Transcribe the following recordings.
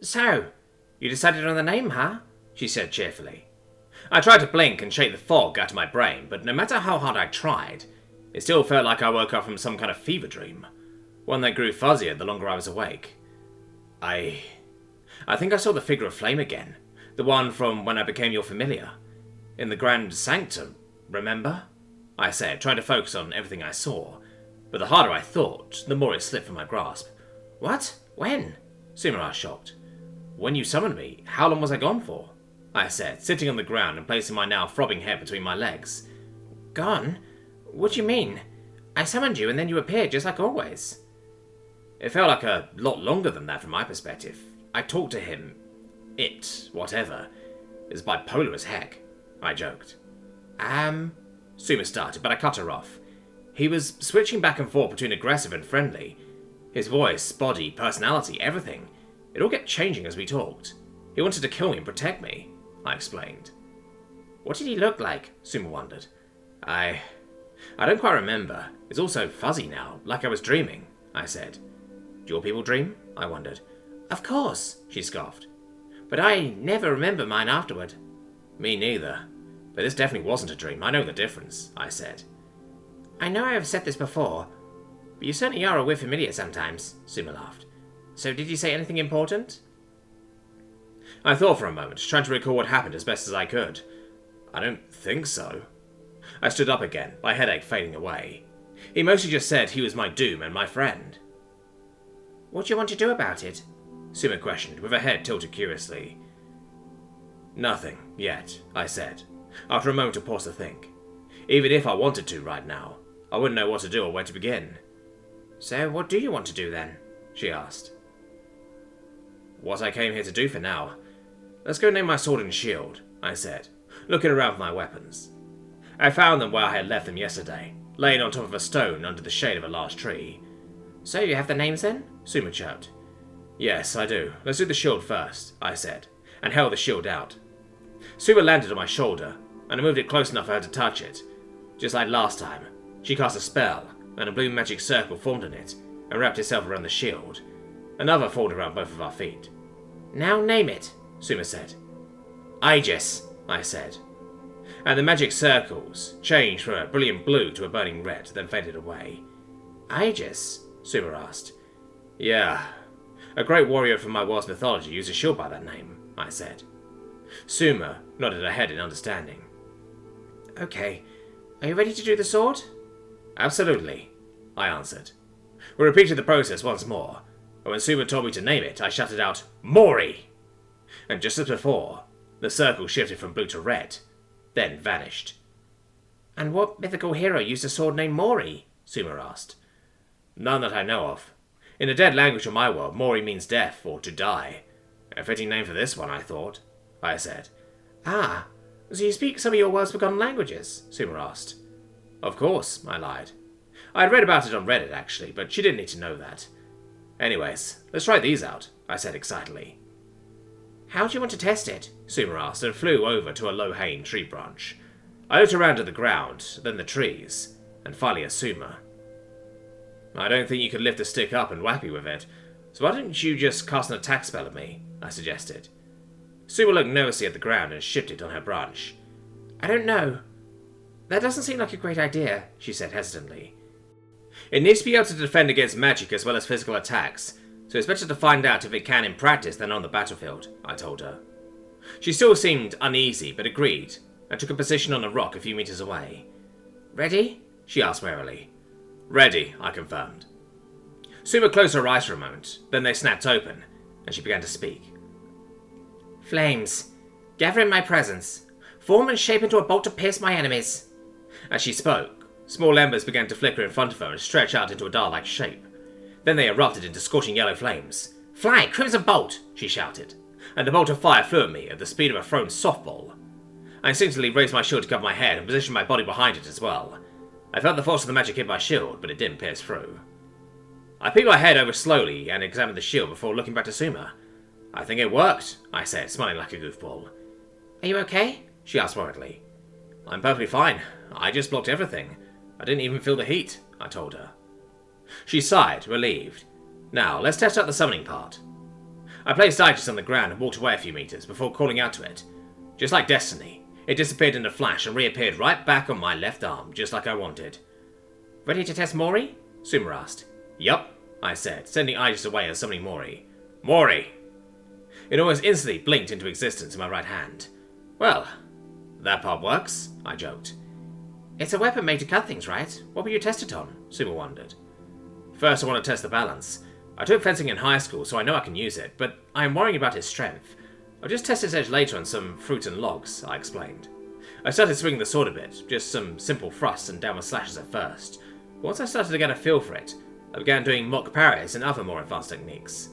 So, you decided on the name, huh? She said cheerfully. I tried to blink and shake the fog out of my brain, but no matter how hard I tried, it still felt like I woke up from some kind of fever dream, one that grew fuzzier the longer I was awake. I think I saw the figure of flame again, the one from when I became your familiar, in the Grand Sanctum, remember? I said, trying to focus on everything I saw, but the harder I thought, the more it slipped from my grasp. What? When? Sumer asked, shocked. When you summoned me, how long was I gone for? I said, sitting on the ground and placing my now throbbing head between my legs. Gone? What do you mean? I summoned you and then you appeared just like always. It felt like a lot longer than that from my perspective. I talked to him. It, whatever, is bipolar as heck, I joked. Sumer started, but I cut her off. He was switching back and forth between aggressive and friendly. His voice, body, personality, everything. It all kept changing as we talked. He wanted to kill me and protect me, I explained. What did he look like? Sumer wondered. I don't quite remember. It's all so fuzzy now, like I was dreaming, I said. Do your people dream? I wondered. Of course, she scoffed. But I never remember mine afterward. Me neither. But this definitely wasn't a dream. I know the difference, I said. I know I have said this before, but you certainly are a weird familiar sometimes, Sumer laughed. So did you say anything important? I thought for a moment, trying to recall what happened as best as I could. I don't think so. I stood up again, my headache fading away. He mostly just said he was my doom and my friend. What do you want to do about it? Sumer questioned, with her head tilted curiously. Nothing, yet, I said, after a moment of pause to think. Even if I wanted to right now, I wouldn't know what to do or where to begin. So what do you want to do then? She asked. What I came here to do for now. Let's go name my sword and shield, I said, looking around for my weapons. I found them where I had left them yesterday, laying on top of a stone under the shade of a large tree. So you have the names then? Sumer chirped. Yes, I do. Let's do the shield first, I said, and held the shield out. Sumer landed on my shoulder, and I moved it close enough for her to touch it. Just like last time, she cast a spell, and a blue magic circle formed on it, and wrapped itself around the shield. Another formed around both of our feet. Now name it, Sumer said. Aegis, I said. And the magic circles changed from a brilliant blue to a burning red, then faded away. Aegis? Sumer asked. Yeah. A great warrior from my world's mythology used a shield by that name, I said. Sumer nodded her head in understanding. Okay. Are you ready to do the sword? Absolutely, I answered. We repeated the process once more, and when Sumer told me to name it, I shouted out, Mori! And just as before, the circle shifted from blue to red, then vanished. And what mythical hero used a sword named Mori? Sumer asked. None that I know of. In the dead language of my world, Mori means death, or to die. A fitting name for this one, I thought, I said. Ah, so you speak some of your world's forgotten languages? Sumer asked. Of course, I lied. I had read about it on Reddit, actually, but she didn't need to know that. Anyways, let's try these out, I said excitedly. How do you want to test it? Sumer asked, and flew over to a low-hanging tree branch. I looked around at the ground, then the trees, and finally at Sumer. I don't think you could lift the stick up and whack me with it, so why don't you just cast an attack spell at me, I suggested. Sumer looked nervously at the ground and shifted on her branch. I don't know. That doesn't seem like a great idea, she said hesitantly. It needs to be able to defend against magic as well as physical attacks, so it's better to find out if it can in practice than on the battlefield, I told her. She still seemed uneasy, but agreed, and took a position on a rock a few meters away. Ready? She asked warily. Ready, I confirmed. Sumer closed her eyes for a moment, then they snapped open, and she began to speak. Flames, gather in my presence. Form and shape into a bolt to pierce my enemies. As she spoke, small embers began to flicker in front of her and stretch out into a dial-like shape. Then they erupted into scorching yellow flames. Fly, crimson bolt, she shouted, and a bolt of fire flew at me at the speed of a thrown softball. I instinctively raised my shield to cover my head and positioned my body behind it as well. I felt the force of the magic hit my shield, but it didn't pierce through. I peeked my head over slowly and examined the shield before looking back to Sumer. I think it worked, I said, smiling like a goofball. Are you okay? She asked worriedly. I'm perfectly fine. I just blocked everything. I didn't even feel the heat, I told her. She sighed, relieved. Now, let's test out the summoning part. I placed Aegis on the ground and walked away a few meters before calling out to it. Just like destiny, it disappeared in a flash and reappeared right back on my left arm, just like I wanted. Ready to test Mori? Sumer asked. Yup, I said, sending Aegis away and summoning Mori. Mori! It almost instantly blinked into existence in my right hand. Well, that part works, I joked. It's a weapon made to cut things, right? What will you test it on? Sumer wondered. First, I want to test the balance. I took fencing in high school, so I know I can use it, but I am worrying about its strength. I'll just test its edge later on some fruit and logs, I explained. I started swinging the sword a bit, just some simple thrusts and downward slashes at first. But once I started to get a feel for it, I began doing mock parries and other more advanced techniques.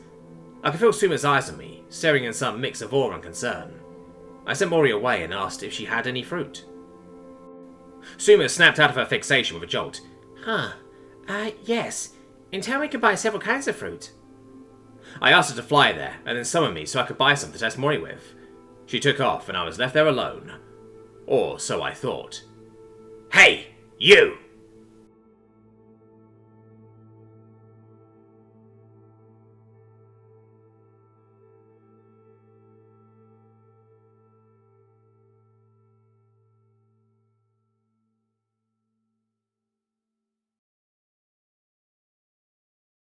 I could feel Suma's eyes on me, staring in some mix of awe and concern. I sent Mori away and asked if she had any fruit. Suma snapped out of her fixation with a jolt. Yes. In town we could buy several kinds of fruit. I asked her to fly there, and then summon me so I could buy some to test Mori with. She took off, and I was left there alone. Or so I thought. Hey, you!